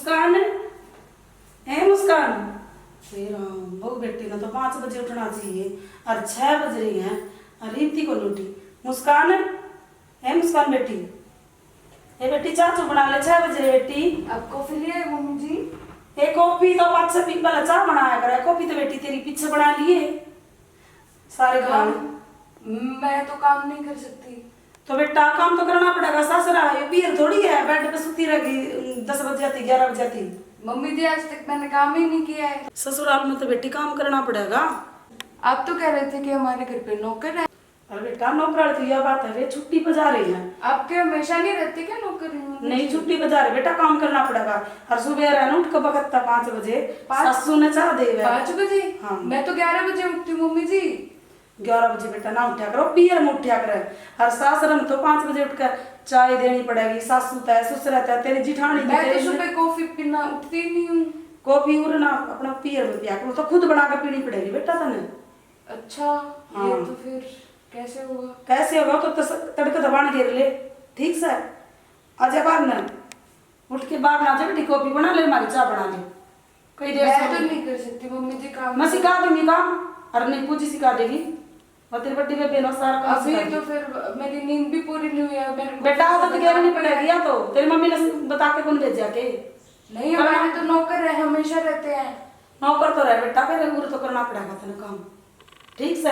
मुस्कान है मुस्कान। बहू बेटी ने तो 5 बजे उठना चाहिए और 6 बज रही हैं और रीति को लूटी। मुस्कान है मुस्कान बेटी, ये बेटी चाचू बना ले 6 बजे बेटी। अब कॉफी लिए मम्मी जी? ये कॉफी तो 5 से पी वाला चाह बनाया करे, कॉफी तो बेटी तेरी पीछे बना लिए सारे काम। मैं तो काम नहीं कर सकती। तो बेटा काम तो करना पड़ेगा, ससुरा है पीर थोड़ी है बेड पे सुती रहेगी 10 बजे आती 11 बजे आती। मम्मी जी आज तक मैंने काम ही नहीं किया है। ससुराल में तो बेटी काम करना पड़ेगा। आप तो कह रहे थे कि हमारे घर पे नौकर है। अरे बेटा नौकर तो यह बात है, वे छुट्टी पर जा रही है। आपके हमेशा नहीं रहते क्या नौकर? नहीं छुट्टी पर जा रहे बेटा, काम करना पड़ेगा। और सुबह रहना उठ के बखत्ता 5 बजे सासू ने चाह दे 5 बजे? हाँ मैं तो 11 बजे उठती हूँ मम्मी जी। 11 बजे बेटा ना उठा करो, पियर में उठा करे। और सासरम तो 5 बजे उठकर चाय देनी पड़ेगी। सासू तय ससुर है तेरी जिठानी। मैं तो सुबह कॉफी पीना उठती ही नहीं हूँ। कॉफी उड़ना अपना पियर में पिया करो, तो खुद बना के पीनी पड़ेगी बेटा तने। अच्छा हाँ। ये तो फिर कैसे होगा? कैसे होगा तो तड़के दबान गिर ले ठीक से। आजा बाद में उठ के बाद ना जा बेटी, कॉफी बना ले, हमारी चाय बना ले। कोई देर मैं से तो नहीं कर सकती मम्मी जी काम। मैं सिखा दूंगी काम, और नहीं पूजी सिखा देगी और तेरी बड्डी में बेनो सारा काम अभी सिखा तो फिर मेरी नींद भी पूरी नहीं हुई है। मेरे बेटा आदत गिरनी पड़ेगी। या तो तेरी मम्मी ने बता के कौन भेजा के? नहीं हमारे तो नौकर है, हमेशा रहते हैं। नौकर तो रहे बेटा, फिर गुरु तो करना पड़ेगा तेने काम ठीक से।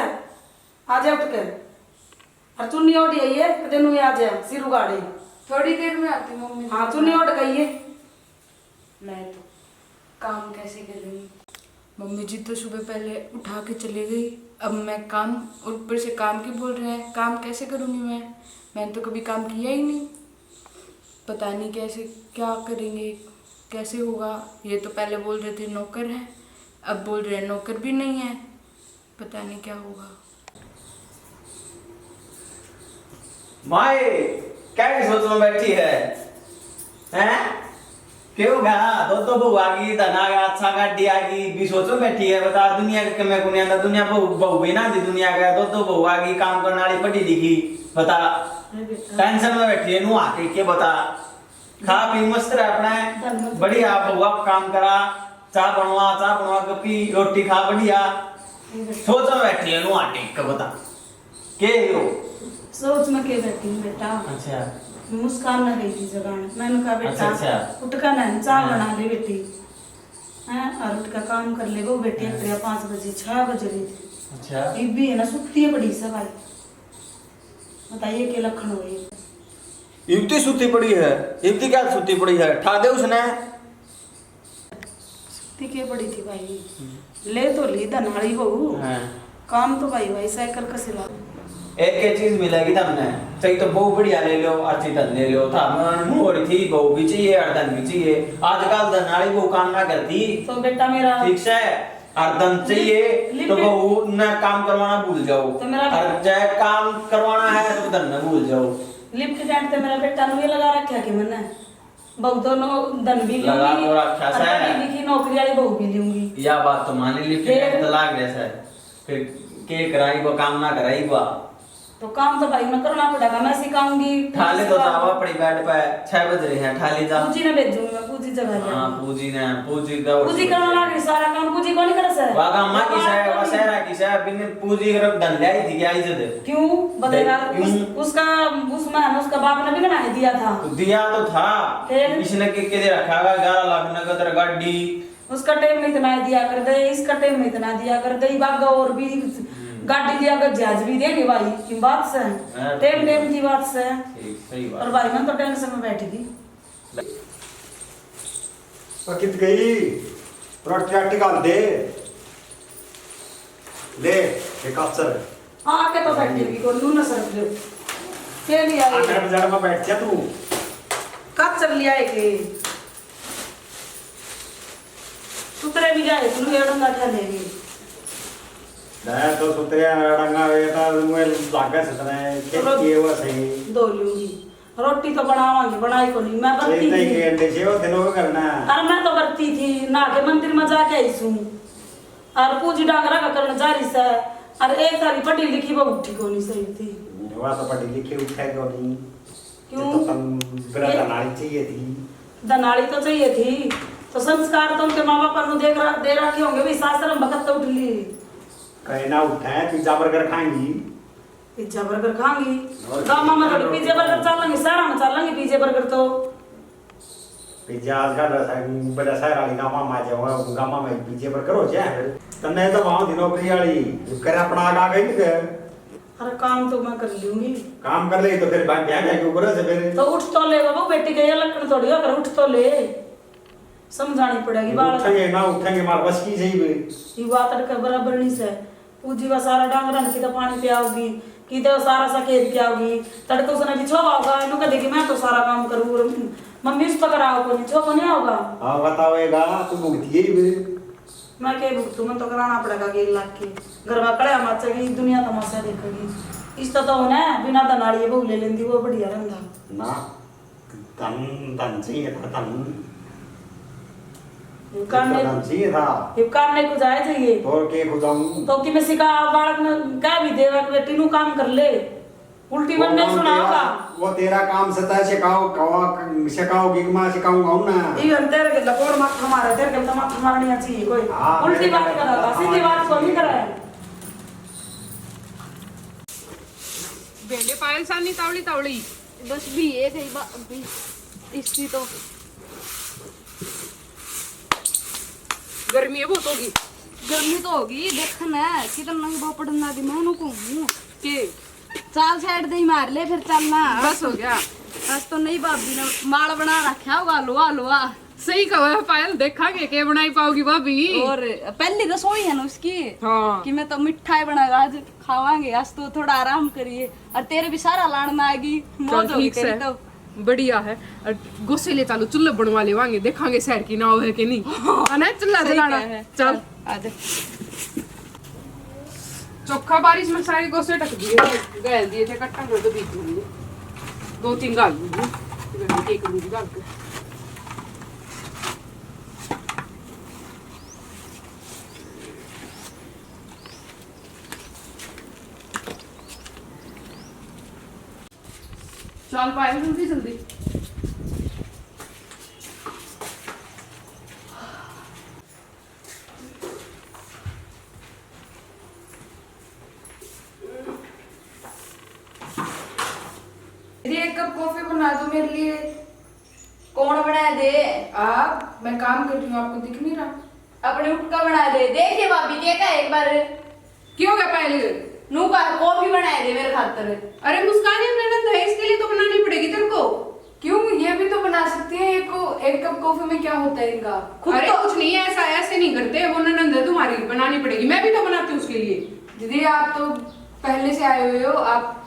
आ जा उठ के और चुन्नी ओढ़ी है तेनू आ जा सिर उगाड़े। थोड़ी देर में आती मम्मी। हाँ चुन्नी ओढ़ गई है। मैं तो काम कैसे करूँगी? मम्मी जी तो सुबह पहले उठा के चली गई, अब मैं काम ऊपर से काम की बोल रहे हैं। काम कैसे करूँगी मैंने तो कभी काम किया ही नहीं। पता नहीं कैसे क्या करेंगे, कैसे होगा। ये तो पहले बोल रहे थे नौकर है, अब बोल रहे हैं नौकर भी नहीं है। पता नहीं क्या होगा। माए क्या सोच में बैठी है? हैं क्यों गा तो बहू आ गई, धन आ गया, अच्छा गाड़ी आ गई, भी सोचो बैठी है। बता दुनिया के कमे कुनिया था, दुनिया बहू भी ना थी दुनिया का। तो बहू आ गई, काम करने वाली पढ़ी लिखी। बता टेंशन में बैठी है नू आके के बता। खा पी मस्त रह अपना बढ़िया, बहू काम करा, चाह बनवा कपी रोटी खा बढ़िया। सोच में बैठी है नू आके के बता के हो सोच में के बैठी हूँ बेटा। अच्छा मुस्कान न गई थी जगाने, मैंने कहा बेटा अच्छा। उठ का नहीं चाय बना ले बेटी हैं, और उठ का काम कर ले। वो बेटी 5 बजे 6 बजे रही थी। अच्छा ये भी है ना सुती है बड़ी सवाई। बताइए के लक्षण हुए? युवती सुती पड़ी है। युवती क्या सुती पड़ी है? ठा दे उसने। सुती के पड़ी थी भाई, ले तो ली धनाड़ी बहू। काम तो भाई साइकिल का सिला एक चीज मिलेगी हमने, चाहिए तो बहु बढ़िया ले लो, अच्छी धन ले लो। था मोड़ थी बहु भी चाहिए और धन भी चाहिए। आजकल धनाड़ी बहु काम ना करती तो बेटा मेरा ठीक से, और धन चाहिए तो बहु न काम करवाना भूल जाओ। तो मेरा और चाहे काम करवाना है तो धन न भूल जाओ। लिफ्ट टेंट तो मेरा बेटा ने लगा रखा कि मैंने बहु दोनों धन भी लगा लूंगी तो रखा और है। पढ़ी लिखी नौकरी वाली बहू भी लूंगी। या बात तो मान ली, फिर तलाक जैसा फिर के कराई वो काम ना कराई बा। तो काम तो भाई मैं करना पड़ेगा, मैं सिखाऊंगी। ठाले तो जावा पड़ी बेड पे 6 बज रहे हैं, ठाले जा। पूजी ने भेजूंगी मैं, पूजी जगह हां पूजी का पूजी करना लागे सारा काम। पूजी कौन करे सर? वागा अम्मा की साहब वसेरा की साहब बिन पूजी कर धन लाई थी क्या इज्जत? क्यों बतेगा? उसका उसका बाप ने भी बना दिया था। दिया तो था, इसने के दे रखा है 11 लाख नगद गाड़ी। उसका टाइम में इतना दिया कर दे, इसका टाइम में इतना दिया कर दे। बागा और भी गाड़ी दिया कर, जहाज भी देंगे भाई की बात से, टेम की बात से। ठीक सही बात। और भाई मैं तो टेंशन में बैठी थी। कित गई रोटी डाल दे ले एक अफसर आके तो बैठी भी को नून सर ले के लिया अंदर बाजार में बैठ जा तू। कब चल लिया है के सुतरे भी जाए तू एडंगा ठलेगी। मैं तो सुतरे रंगा बेटा मुझे लागा सतने के वो सही दो लूंगी। रोटी तो बनावांगी, बनाई को नहीं मैं बरती नहीं थी। के अंडे से वो दिनों करना। अरे मैं तो बरती थी ना के मंदिर में जाके आई सू और पूजी डांगरा का करना जारी से। और एक तारी पढ़ी लिखी वो उठी को नहीं सही थी। वो तो पढ़ी लिखी उठे को नहीं। क्यों? तो तुम बिना नारी चाहिए थी। दनाली तो चाहिए थी, तो संस्कार तो उनके माँ बाप ने दे रखे होंगे भी सासरम भगत तो उठ ली। कहीं ना उठाए पिज्जा बर्गर खाएंगी। पिज्जा बर्गर खाएंगी गाँव में थोड़ी पिज्जा बर्गर चलेंगे, शहर में चलेंगे पिज्जा बर्गर तो। पिज्जा आज का बड़ा शहर वाली गामा में जाओ, गामा में पिज्जा बर्गर हो जाए तन्ने तो वहां दिनों की वाली कर अपना आगा गई के। अरे काम तो मैं कर लूंगी। काम कर ले तो फिर भाग गया के ऊपर से फिर तो उठ तो ले बाबू, बेटी के ये लक्षण थोड़ी हो, कर उठ तो ले, समझानी पड़ेगी बाल। उठेंगे ना उठेंगे मार बस की सही भी ये बात अड़के बराबर नहीं से पूजी वा सारा डांगरन की तो पानी पियाओगी की तो सारा सकेत पियाओगी, तड़के उसने भी छोवा होगा इनको कह देगी मैं तो सारा काम करूँ, मम्मी उस पकड़ा हो को नहीं छो नहीं होगा। हां बताओएगा तू भुगती ही भी मैं के भुगतू, मैं तो कराना पड़ेगा 1 लाख के घर में कड़े मचेगी, दुनिया तमाशा देखेगी। इस तो होना बिना दनाड़ी बहु ले लेंदी वो बढ़िया रंधा ना तन तन चाहिए था तन करने चाहिए था ये करने को जाए चाहिए और के खुदाऊं तो कि मैं सिखा बालक ने कह भी देगा कि बेटी नु काम कर ले, उल्टी मन नहीं सुनाओगा। वो तेरा काम सता सिखाओ कवा सिखाओगी कि मैं सिखाऊंगा ना। ये अंतर के लकोड़ माथा मारे तेरे के माथा मारनी चाहिए कोई उल्टी बात करेगा, सीधी बात को नहीं करे। बेले पायल सानी तावली तावली बस भी ये थे अभी इसकी तो गर्मी है बहुत होगी। गर्मी तो होगी, देखना कितना पड़ना दी मैं को हूं के चाल साइड दे ही मार ले फिर चलना बस हो गया। बस तो नहीं भाभी ने माल बना रखा होगा लोहा लोहा। सही कहो है पायल, देखांगे के बनाई पाओगी भाभी। और पहली रसोई है ना उसकी हाँ कि मैं तो मिठाई बनागा आज खावांगे, आज तो थोड़ा आराम करिए और तेरे भी सारा लाड़ में आएगी मौज होगी ठीक तेरी है। तो। बढ़िया है। और गुस्से ले चालू चूल्हे बनवा ले वांगे, देखांगे शहर की नाव है कि नहीं है ना। चूल्हा सही जलाना कहा है। चल। आजा चोखा बारिश में सारे गोसे टक दिए गैल दिए थे कट्टा कर दो बीच में 2-3 गाल दूंगी एक दूंगी गाल के। चल पाए जल्दी जल्दी। दीदी 1 कप कॉफी बना दो मेरे लिए। कौन बना दे? आप मैं काम कर रही हूँ, आपको दिख नहीं रहा? अपने उठ का बना दे। देखिए भाभी के का एक बार क्यों क्या पहले नू का कॉफी बनाए दे मेरे खातर। अरे मुस्कान ये मेहनत है, इसके लिए तो बनानी पड़ेगी तेरे को। क्यों ये भी तो बना सकती है। एक कप कॉफी में क्या होता है इनका। अरे तो कुछ नहीं है, ऐसा ऐसे नहीं करते, वो ननद है तुम्हारी, बनानी पड़ेगी। मैं भी तो बनाती हूँ उसके लिए। दीदी आप तो पहले से आए हुए हो, आप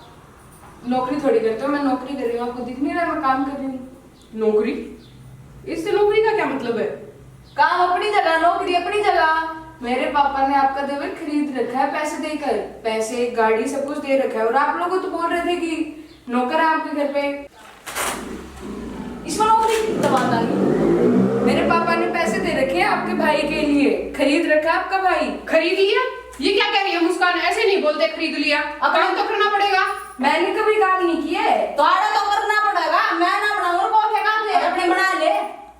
नौकरी थोड़ी करते हो। मैं नौकरी कर रही हूँ, आपको दिख नहीं रहा मैं काम कर रही हूँ। नौकरी? इससे नौकरी का क्या मतलब है? काम अपनी जगह, नौकरी अपनी जगह। मेरे पापा ने आपका देवर खरीद रखा है पैसे देकर, पैसे गाड़ी सब कुछ दे रखा है, और आप लोग तो बोल रहे थे कि नौकर है आपके घर पे। इसमें नौकरी की बात आ गई। मेरे पापा ने पैसे दे रखे हैं आपके भाई के लिए, खरीद रखा है आपका भाई। खरीद लिया? ये क्या कह रही है मुस्कान, ऐसे नहीं बोलते खरीद लिया। अब काम तो करना पड़ेगा। मैंने कभी काम नहीं किए तो आड़ा तो करना पड़ेगा। मैं ना बनाऊं कॉफी का थे अपने बना ले।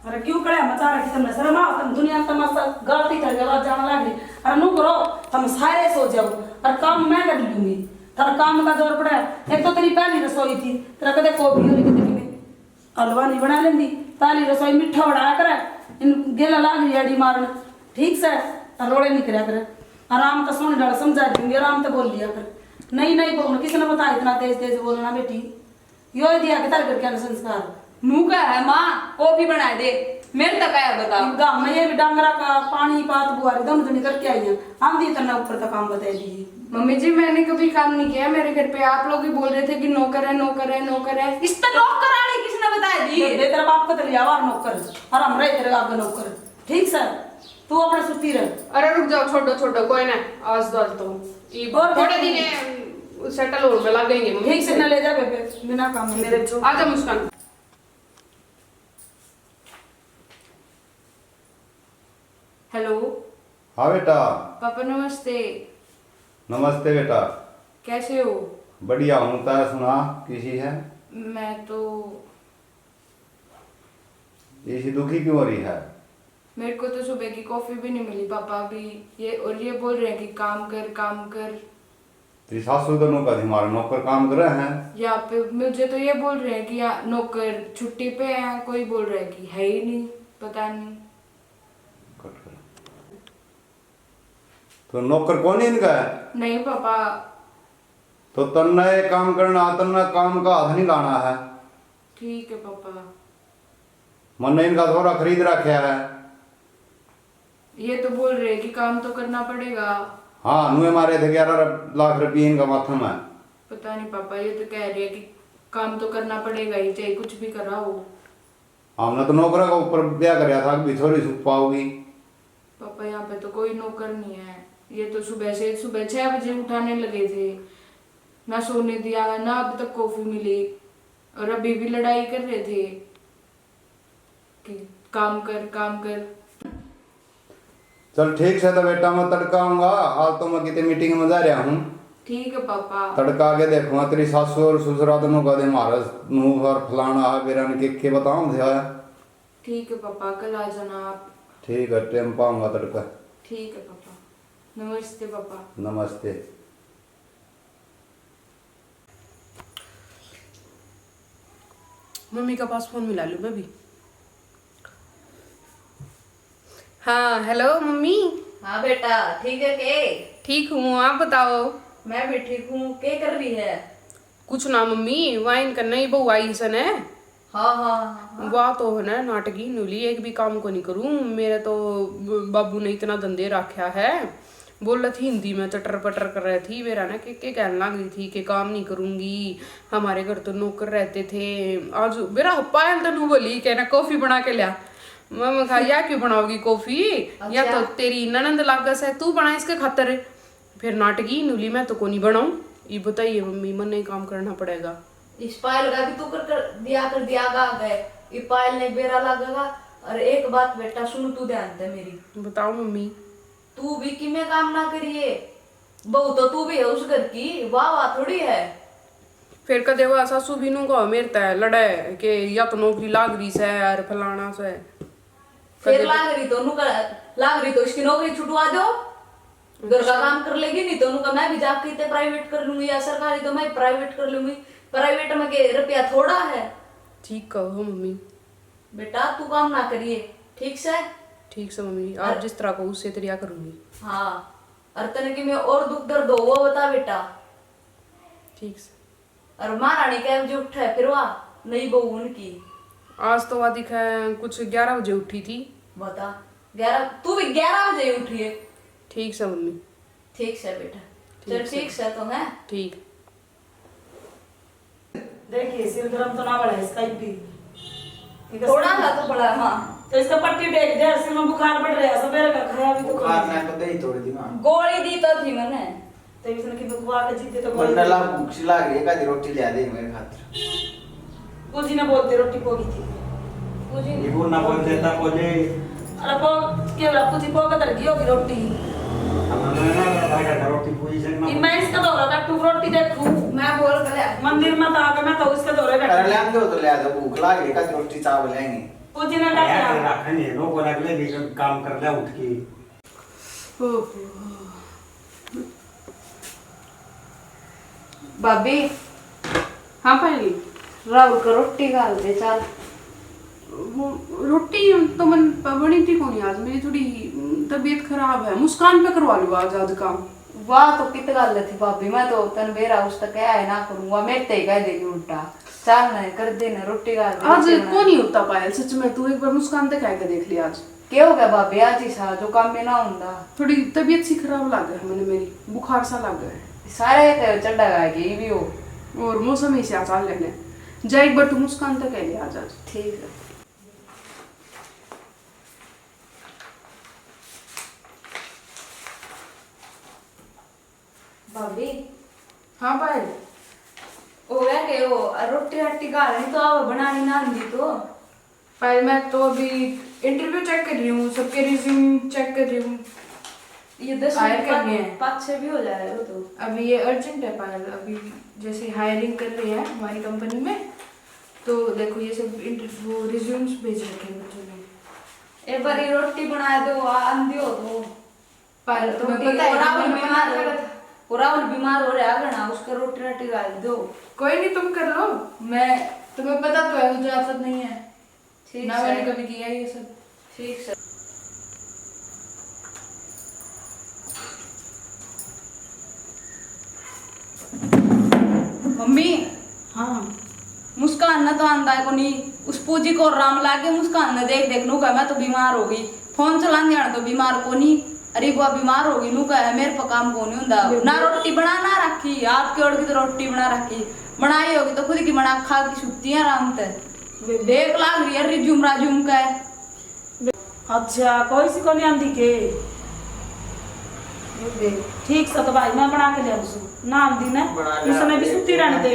अरे क्यों कड़े मचा रखी तुमने, शर्म आओ, तुम दुनिया तमाशा गलती कर गया जाने लग रही। अरे नु करो तुम सारे सो जाओ और काम मैं कर लूंगी। तेरा काम का जोर पड़ा है। एक तो तेरी पहली रसोई थी, तेरा कदे कोबी और कदे हलवा नहीं बना लेंदी। पहली रसोई मिठा बनाया करे, इन गेला लाग रही अड़ी मारन ठीक से, रोड़े नहीं करया करे। आराम तो सोने डाल समझा दूंगी, आराम तो बोल लिया कर। नहीं नहीं बोलना, किसने बताया इतना तेज तेज बोलना बेटी। यो दिया के तार कर क्या संस्कार मुंह का है माँ कॉफी बना दे मेरे तक आया बताओ। गाँव में ये भी डांगरा का पानी पात बुआरी दोनों जनी करके आई है। हम दी करना ऊपर तक काम बता दीजिए। मम्मी जी मैंने कभी काम नहीं किया मेरे घर पे। आप लोग ही बोल रहे थे कि नौकर है नौकर है नौकर है। इस पर नौकर आने किसने बताया दी? दे तेरा बाप को तेरे आवार नौकर और हम रहे तेरे आगे नौकर ठीक सर। तू अपने सुती रह। अरे रुक जाओ, छोड़ो छोड़ो कोई ना, आज डाल तो और थोड़े दिन सेटल हो में लगेंगे। मम्मी ठीक से न ले जा बेबे बिना काम में मेरे जो आजा मुस्कान। हेलो हाँ बेटा। पापा नमस्ते। नमस्ते बेटा। कैसे हो? बढ़िया हूँ, तारा सुना किसी है? मैं तो ऐसी दुखी क्यों हो रही है? मेरे को तो सुबह की कॉफी भी नहीं मिली पापा अभी। ये बोल रहे हैं कि काम कर काम कर। तेरी सासू तो नौकर हमारे नौकर काम कर रहे हैं। यहाँ पे मुझे तो ये बोल रहे हैं कि यहाँ नौकर छुट्टी पे है, कोई बोल रहा है कि है ही नहीं, पता नहीं। तो नौकर कौन है इनका? नहीं पापा। तो तन्ने काम करना, तन्ने काम का हाथ नहीं लाना है। ठीक है पापा। मन इनका थोड़ा खरीद रखा है। ये तो बोल रहे हैं कि काम तो करना पड़ेगा। हाँ, नुए मारे थे 11 लाख रुपये इनका माथा में। पता नहीं पापा, ये तो कह रहे हैं कि काम तो करना पड़ेगा ही, चाहे कुछ भी करा हो। हमने तो नौकरा का ऊपर ब्याह कराया था कि थोड़ी सुख पाओगी। पापा यहाँ पे तो कोई नौकर नहीं है। ये तो सुबह 6 बजे उठाने लगे थे, ना सोने दिया ना अभी तक कॉफी मिली, और अभी भी लड़ाई कर रहे थे कि काम कर काम कर। चल ठीक है तो बेटा, मैं तड़का आऊंगा। आज तो मैं कितने मीटिंग में जा रहा हूँ। ठीक है पापा। तड़का के देखूंगा तेरी सासू और ससुरा दोनों का दे मारा मुंह और फलाना है बेरा ने के बताऊं थे। ठीक है पापा, कल आ जाना आप। ठीक है, टाइम पाऊंगा तड़का। ठीक है पापा। नमस्ते पापा। नमस्ते। मम्मी का पास फोन मिला लूँ बेबी। हाँ हेलो मम्मी। हाँ बेटा, ठीक है के? ठीक हूँ, आप बताओ। मैं भी ठीक हूँ। क्या कर रही है? कुछ ना मम्मी, वाइन का नई बहू आई सन है। हाँ हाँ। वाह तो है ना नाटकी नुली, एक भी काम को नहीं करूँ। मेरे तो बाबू ने इतना धंधे रखा है। बोल रही थी हिंदी में, चटर पटर कर रही थी मेरा ना के कहने लग रही थी कि काम नहीं करूंगी, हमारे घर तो नौकर रहते थे। आज मेरा पायल तनु बोली कहना कॉफी बना के लिया। मैं कहा या क्यों बनाओगी कॉफी, या तो तेरी ननंद लागस है, तू बना इसके खातर। फिर नाटकी नुली मैं तो को नहीं बनाऊं। ये बताइए मम्मी, मन नहीं काम करना पड़ेगा। इस पायल का भी तू कर दिया गा गए। ये पायल ने बेरा लगेगा। और एक बात बेटा सुन, तू ध्यान दे मेरी। बताओ मम्मी। तू भी कि मैं काम ना करिए, बहू तो तू भी है उस घर की, वाह वाह थोड़ी है। फिर कदे हुआ सासू भी नू को मेरे तय लड़े के या तो नौकरी लाग रही से यार फलाना से। फिर लाग रही तो इसकी नौकरी छुटवा दो, घर का काम कर लेगी। नहीं तो उनका मैं भी जाके प्राइवेट कर लूंगी, या सरकारी तो मैं प्राइवेट कर लूंगी। प्राइवेट में के रुपया थोड़ा है। ठीक कहो मम्मी। बेटा तू काम ना करिए, ठीक से? ठीक से मम्मी, आप जिस तरह को उससे तरिया करूंगी। हाँ, और तने की मैं और दुख दर्द हो वो बता बेटा। ठीक से। और महारानी क्या बजे उठा है फिर वहाँ नई बहू उनकी? आज तो अधिक है कुछ 11 बजे उठी थी। बता 11? तू भी 11 बजे उठी है? ठीक से मम्मी। ठीक से बेटा, चल ठीक से तो है। ठीक। देखिए सिर गरम तो ना बढ़ा इसका भी। थोड़ा सा तो बड़ा। हाँ तो इसका पट्टी टेक दे, सिर में बुखार बढ़ रहा है, सवेरे का खाया भी तो बुखार मैं तो दे ही थोड़ी दी मां। गोली दी तो थी मैंने। तो इसने की बुखार के जीते तो मंडला भूख सी लाग रही है, का रोटी ले दे मेरे खातिर। पूजी ने बोलते रोटी पोगी थी। पूजी ये वो ना बोल देता बोले अरे पो के वाला पूजी पो का तरगी होगी रोटी। हमने ना भागा रोटी पूरी से ना। मैं इसका दौरा का टू रोटी देखूं। मैं बोल गया मंदिर में तो आके मैं तो उसके दौरे बैठा। अरे ले आंदो तो ले आ, भूख लाग रही है, का रोटी चावल लेंगे। पूजी ने कहा यार रखने नो को लगले भी काम कर ले उठ के। भाभी हाँ पहली राहुल को रोटी डाल दे चल। रोटी तो मन बनी थी कौन आज, मेरी थोड़ी तबीयत खराब है। मुस्कान पे करवा लूँ आज काम। वाह तो कित गल थी भाभी, मैं तो तन बेरा उस तक क्या है ना करूंगा, मेरे ते कह देगी उल्टा। चल ना कर देना रोटी डाल दे। आज को नहीं होता पायल सच में, तू एक बार मुस्कान तक कह के देख लिया आज। क्या हो गया भाभी? आज ही सा जो काम में ना होता। थोड़ी तबीयत सी खराब लग है मैंने, मेरी बुखार सा लग है। सारे चढ़ा गया कि भी हो, और मौसम ही से आचार लेने जा, एक बार तू मुस्कान तक कह लिया आज। ठीक है। भाभी हाँ पायल। हो गया के वो रोटी राटी गाली तो अब बनानी ना आंदी तो। पायल मैं तो अभी इंटरव्यू चेक कर रही हूँ, सबके रिज्यूम चेक कर रही हूँ। ये 10 हायर करनी है। 5-6 भी हो जाएगा वो तो। अभी ये अर्जेंट है पायल, अभी जैसे हायरिंग कर रही है हमारी कंपनी में, तो देखो ये सब इंटरव्यू रिज्यूम्स भेज रखे हैं बच्चों ने। एक बारी रोटी बना दो आंधी हो तो पर तुम्हें रोटी पता है राहुल मैं बीमार मना हो करा था। राहुल बीमार हो रहा है ना, उसका रोटी राटी डाल दो। कोई नहीं तुम कर लो, मैं तुम्हें पता तो है मुझे आदत नहीं है ठीक ना, है मैंने कभी किया ये सब। ठीक है। मम्मी हाँ मुस्कान न तो आंदा है को नहीं, उस पूजी को राम लागे मुस्कान न देख देख नू कह मैं तो बीमार हो गई, फोन चलाने जाना तो बीमार को नहीं, अरे बुआ बीमार हो गई नू कह मेरे पर काम को नहीं होता ना, रोटी बना ना रखी आपकी ओर की तो रोटी बना रखी, बनाई होगी तो खुद की बना खा की सुती है आराम से, देख लाग रही है रिज्यूम राजूम का है। अच्छा कोई सी को नहीं आंदी के ठीक से तो भाई मैं बना के ले उसको ना आंदी ने बना ले उसने भी आंदी। सुती रहने दे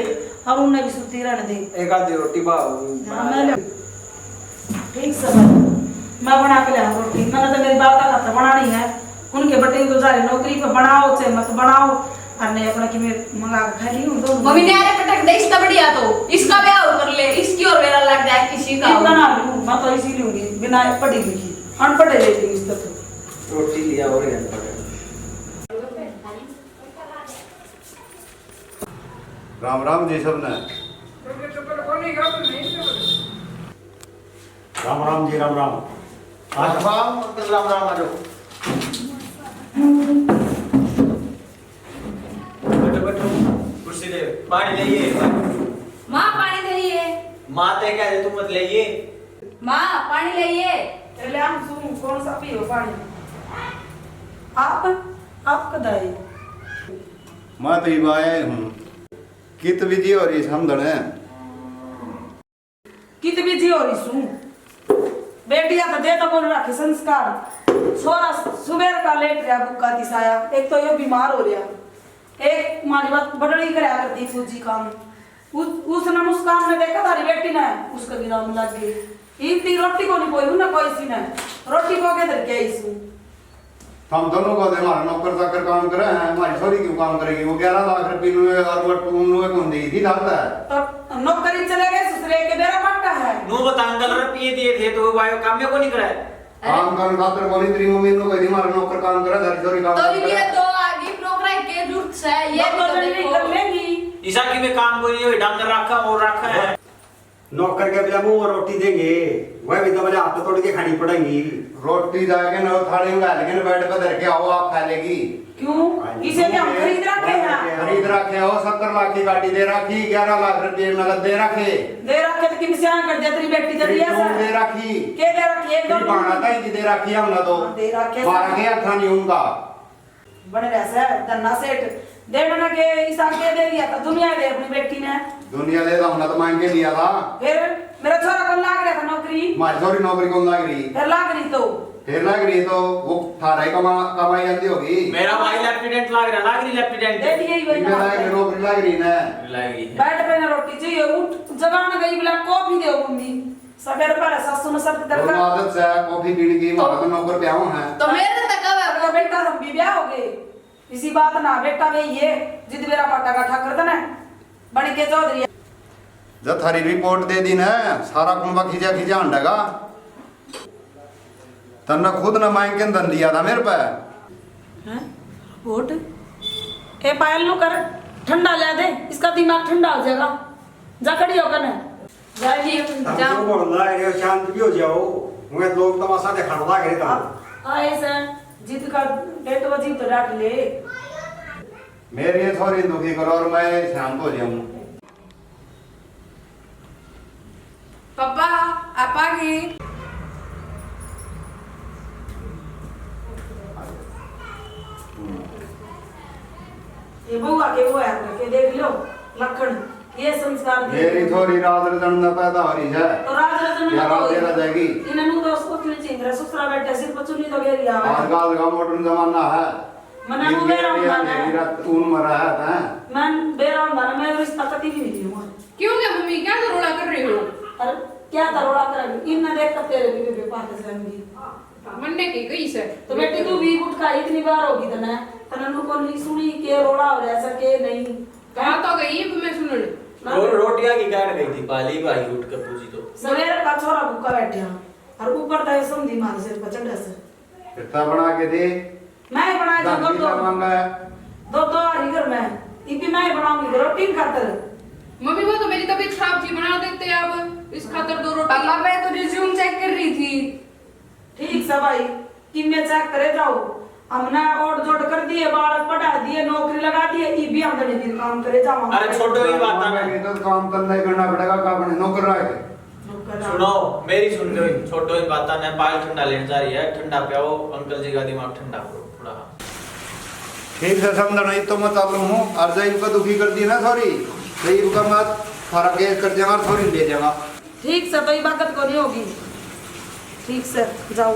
और उन्हें भी सुती रहने दे। एक आधी रोटी हाँ, मैं ले ठीक से भाई मैं बना के ले आऊं रोटी, मैंने तो मेरी बात का खाता बनानी है, उनके बटे गुजारे नौकरी पे बनाओ चाहे मत बनाओ, अन्य अपना कि मैं मंगा के खा ली हूं दो मम्मी ने अरे पटक दे इसका बढ़िया तो इसका ब्याह कर ले, इसकी और मेरा लग जाए किसी का। बना लूं मैं तो इसी लूंगी बिना पढ़ी लिखी, अनपढ़ ले लूंगी इस तरह। रोटी लिया और अनपढ़। राम राम जी सब ने। राम राम जी राम राम। राम राम अंकल, राम राम आ जाओ। बैठो बैठो कुर्सी ले, पानी लाइए। माँ पानी लाइए। माँ ते कह दे तुम मत लाइए। माँ पानी लाइए। ले हम सुन कौन सा पियो पानी आप कदाई मैं तो इबाए हूँ कित विधि और ये समझण है कित विधि हो रही सू बेटिया तो दे तो बोल रखे संस्कार, छोरा सुबह का लेट रहा बुक्का दिसाया, एक तो ये बीमार हो रहा, एक हमारी बात बड़ड़ी कराया करती फूजी काम, उसने मुस्कान ने देखा तारी बेटी ने उसका भी नाम लग गई, इतनी रोटी को नहीं कोई ना कोई सी ने रोटी को के दर के आई सू। हम दोनों को दे हमारा नौकर चाकर काम करे हैं, हमारी छोरी क्यों काम करेगी, वो 11 लाख रुपए और वो टूनुए कौन दी थी दाता है तो नौकरी चले गए ससुरे के बेरा पट्टा है नो बता अंकल रुपये दिए थे तो वायो काम में को नहीं कराया। काम करने खातर कोनी तेरी मम्मी नो कही हमारा नौकर काम करे, घर छोरी काम तो करे। ये तो आगे नौकराई के जरूरत है, ये भी तो देखो। कर लेंगी ईसा की में काम कोई नहीं हो, डांगर रखा और रखा है। नौकर के बिना मुंह में रोटी देंगे, वह भी तो बजा हाथ तोड़ के खानी पड़ेगी। रोटी जाके न थाली में डाल के न बेड पे धर के आओ आप खा लेगी। क्यों इसे भी हम खरीद रखे हैं, खरीद रखे हो 70 लाख की गाड़ी दे रखी, 11 लाख रुपए नगद दे रखे, दे रखे तो किसी से कर दे तेरी बेटी दे दिया टून दे रखी, के दे रखी एक दो बाणा था कि दे रखी हम न तो दे रखे 12 के अथा नहीं उनका बने वैसे धन्ना सेठ दे ना के ईसा के दे दिया था, दुनिया दे अपनी बेटी ने, दुनिया दे हमने तो मांग के लिया था, फिर मेरा छोरा को लाग रहा था नौकरी, हमारी छोरी नौकरी कौन लग रही, फिर लाग रही तो फिर लग रही तो वो 18 कमाई आती होगी, मेरा भाई लेफ्टिनेंट लाग रही लेफ्टिनेंट दे दिया ही वही इनमें लग नौकरी लग रही ना, लागी है। बैठ पे ना रोटी चाहिए, उठ जगान गई बोला कॉफी दे मम्मी सवेरे पर सासू ने सब और दरकार आदत से कॉफी पीने की हमारा तो नौकर पे आऊं है, तो मेरे तक अब अगर बेटा हम भी ब्याह हो गए इसी बात ना बेटा वे ये जिद मेरा पाटा का ठाकर था ना बन के चौधरी जब थारी रिपोर्ट दे दी ना सारा कुंबा खींचा खींचा हंडेगा, तन्ने खुद न मांग के धन दिया था मेरे पे, हैं वोट ए पायल नु कर ठंडा ले दे, इसका दिमाग ठंडा हो जाएगा, जा खड़ी होकर ना जाइए हम जाओ। जो बोल रहा है शांत भी हो जाओ, मुझे लोग तमाशा देखा लग रहे था। आए से जिद का डेट बजी तो डांट ले, मेरी ये थोड़ी दुखी करो और मैं शांत हो जाऊं। पापा आप आ गए। ये बुआ के वो है के देख लो लखन ये संस्कार दे मेरी थोड़ी रात रतन न पैदा हो रही है, तो राज रतन या रात देना जाएगी, इन्हें तो उसको क्यों चिंगरा ससुरा बैठा सिर पर चुन्नी तो घेरी आवे आजकल का मॉडर्न जमाना है, मना नु बेरा होता है मेरा ऊन मरा है, मैं बेरा होता है मैं रिश्ता कभी भी नहीं हूं। क्यों क्या मम्मी क्या करोड़ा कर रही हो? अरे क्या तरोड़ा करेगी इन देख कर तेरे भी बेपार से रहेंगी मन्ने की कई से तो बेटी तू भी उठ का इतनी बार होगी तने तने को नहीं सुनी के रोड़ा हो रहा सके नहीं कहा तो गई है मैं सुन और रोटियां की काट गई थी पाली भाई उठ कर पूछी तो सवेरे का छोरा भूखा बैठे हैं और ऊपर तो समझी मारे सिर पर चढ़ा से कितना बना के दे मैं बना जो दादी का मांगा है दो हरी घर में इतनी मैं बनाऊंगी रोटी खातर। मम्मी वो तो मेरी तबीयत खराब थी, बना देते अब इस खातर 2 रोटी। अल्लाह मैं तो रिज्यूम चेक कर रही थी। ठीक सब भाई कि मैं चेक करे जाओ हमने ओट जोड़ कर दिए बालक पढ़ा दिए नौकरी लगा दिए ई भी हम तो नहीं काम करे जाओ। अरे छोटो ही बात है ये तो काम करना ही करना पड़ेगा का अपने नौकर रह के सुनो मेरी सुन लो छोटो ही बात है पाल ठंडा लेने जा रही है ठंडा पियाओ अंकल जी का दिमाग ठंडा करो थोड़ा। ठीक है समझना नहीं तो मैं चालू हूँ अर्जाई को दुखी कर दी ना सॉरी सही का मत सारा केस कर देगा सॉरी ले जाएगा। ठीक से तो ये बात को नहीं होगी। ठीक से जाओ।